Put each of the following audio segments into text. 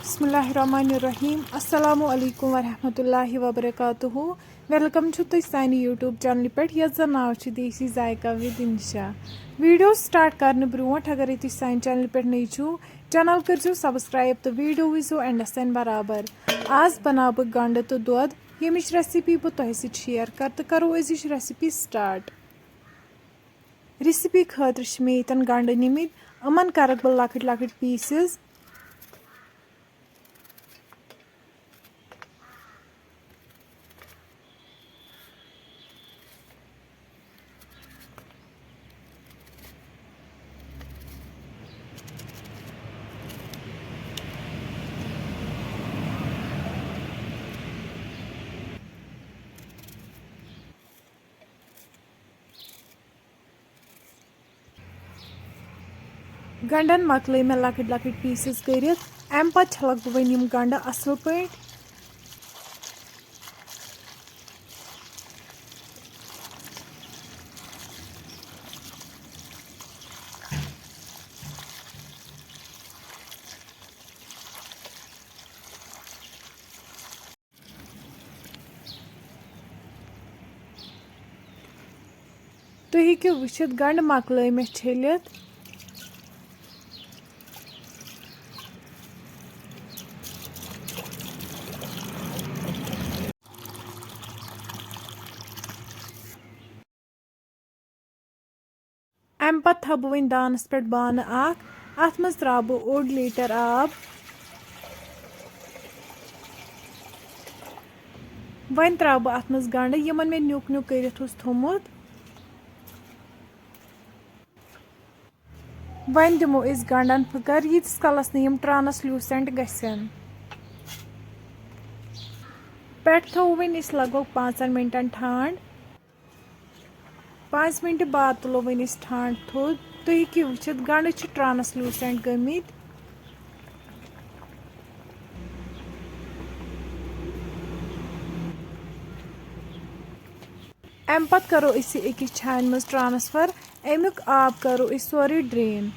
बिस्मिल्लाहिर्रहमानिर्रहीम अस्सलामु अलैकुम वरहमतुल्लाहि वबरकातुहू वेलकम तुम सानी यूट्यूब चैनल पे यथ नाव देसी जायका विद इंशा वीडियो स्टार्ट करने ब्रोट अगर तुम सानी चैनल पे नई छो चैनल करो सब्सक्राइब तो वीडियो वो एंडस तन बराबर आज बना बह गंड तो दूध यमिच रेसिपी बह तुह शेयर कर तो करो अजिच रेसिपी स्टार्ट रेसिपी खतर मे यन गंड निमित अमन करक बह लकट लकट पीसेस गंडन मकल मे लकट लकट पीसेस कर अम पे छलक बह वन गंड असल पे तुम हेकु वुचित गंड मकल मे छलित अम पे थव बह वन दानस पे बान अत मज त्रा बह ओड लीटर आब वन त्रा बह अत मज गंड यमन मे न्युक न्युक करित थोमुत वन दिमो इस गंडन फकर यीतिस कलस नम ट्रांसल्यूसेंट गसन पे थो वन इस लगभग 5 मिनटन ठंड 5 मिनट बाद तुलो वन इस ठंड थोद तुम हेकु वुचित गंड ट्रांसल्यूसेंट गमित अम पत करो अकिस छान मज ट्रांसफर अमुक आब करो सोरे ड्रेन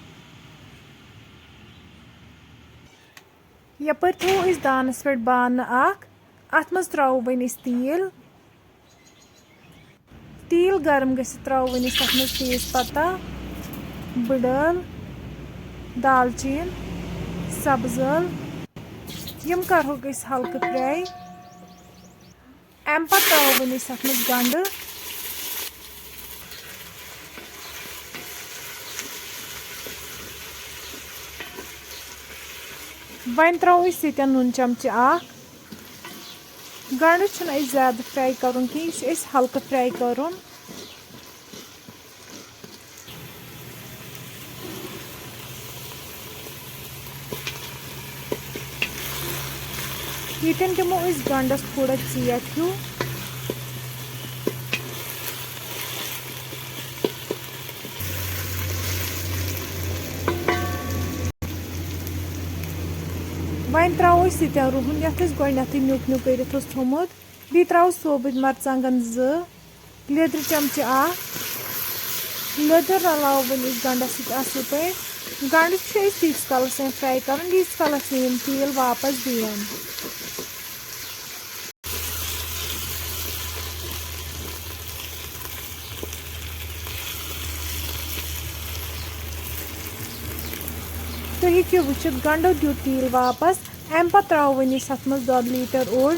यपर थो दानस पे बान अत मज त्रो वन तील गर्म गसित त्रो वन तथ मज तेज पत्ता बड़ल दालचीन सब्ज यम करो हल्क फ्राई अम पे त्रो वन तथ मज गंड वन त्रो नुन चमच गंड ज्यादा फ्राई करुन कि हल्क फ्राई करुन यन दिमो गंडस थोड़ा चेट हूँ वन त्रो रुहन ये गोथ न्युक न्युक कर थोमुत बी त्रो सोबुत मरचांगन 2 लेदर चमच लेदर रलाव वन गंडस असल पे गंड तीस कलस फ्राई कर यीस कलस तेल वापस दिन तुम हेकु वुचित गंडो दियुत तेल वापस अम पे त्रो वन अत मज 2 लीटर ओड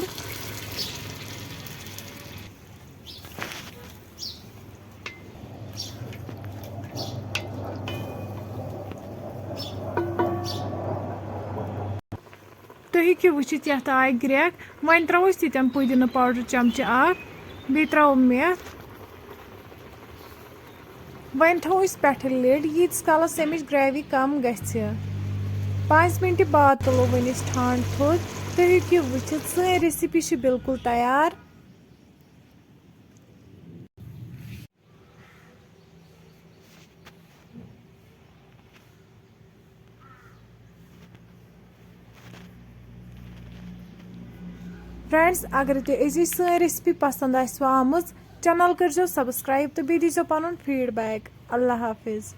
तुम हेकु वुचित यथ आय ग्रेक वन त्रो तन पुदीना पाउडर चमच बी त्रो मेथ वन थो पे लिड यीतिस कलस अमिच ग्रेवी कम गि 5 मिनट बाद तुलो वन ठंड थोद तुम हेकु वुचित सन रेसिपी बिल्कुल तैयार फ्रेंड्स अगर तुम सन रेसिपी पसंद आमज चैनल करो सब्सक्राइब तो बी दीजो पन फीडबैक अल्लाह हाफिज।